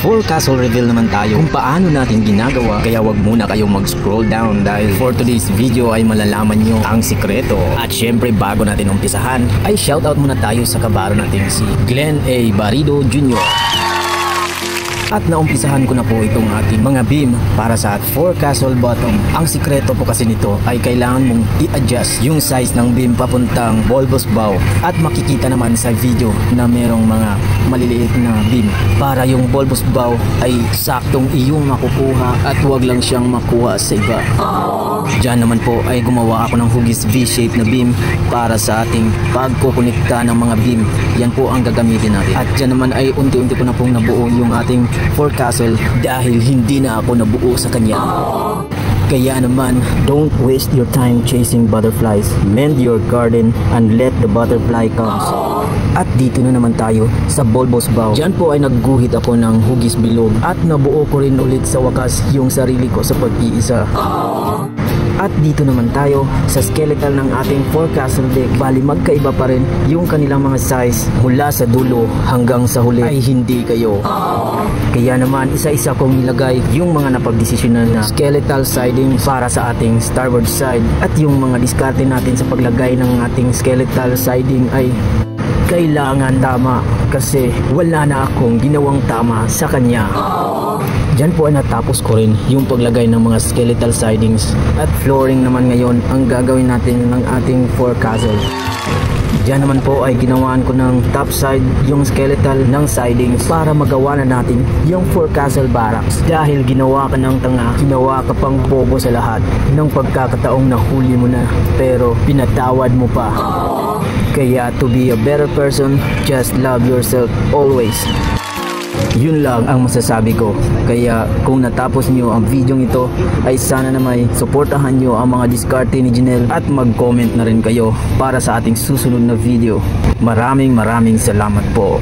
full castle reveal naman tayo kung paano natin ginagawa, kaya wag muna kayong mag-scroll down dahil for today's video ay malalaman nyo ang sikreto. At syempre bago natin umpisahan ay shoutout muna tayo sa kabaro natin si Glenn A. Barido Jr. At naumpisahan ko na po itong ating mga beam para sa 4 castle bottom. Ang sikreto po kasi nito ay kailangan mong i-adjust yung size ng beam papuntang bulbous bow. At makikita naman sa video na merong mga maliliit na beam para yung bulbous bow ay saktong iyong makukuha at huwag lang siyang makuha sa iba. Diyan naman po ay gumawa ako ng hugis V-shape na beam para sa ating pagkukonekta ng mga beam. Yan po ang gagamitin natin. At diyan naman ay unti-unti ko na pong nabuo yung ating 4 castle dahil hindi na ako nabuo sa kanya. Kaya naman, don't waste your time chasing butterflies. Mend your garden and let the butterfly comes. At dito na naman tayo sa bulbous bow. Diyan po ay nagguhit ako ng hugis bilog at nabuo ko rin ulit sa wakas yung sarili ko sa pag-iisa. At dito naman tayo sa skeletal ng ating 4 castle deck. Bali magkaiba pa rin yung kanilang mga size mula sa dulo hanggang sa huli ay hindi kayo. Kaya naman isa-isa kong nilagay yung mga napagdesisyonan na skeletal siding para sa ating starboard side. At yung mga diskarte natin sa paglagay ng ating skeletal siding ay kailangan tama kasi wala na akong ginawang tama sa kanya. Diyan po ay natapos ko rin yung paglagay ng mga skeletal sidings at flooring naman ngayon ang gagawin natin ng ating 4 castle. Diyan naman po ay ginawaan ko ng top side yung skeletal ng sidings para magawa na natin yung 4 castle barracks. Dahil ginawa ka ng tanga, ginawa ka pang bobo sa lahat ng pagkakataong nahuli mo na pero pinatawad mo pa. Kaya to be a better person, just love yourself always. Yun lang ang masasabi ko. Kaya kung natapos nyo ang video ito ay sana na may suportahan nyo ang mga diskarte ni Janelle at mag-comment na rin kayo para sa ating susunod na video. Maraming salamat po.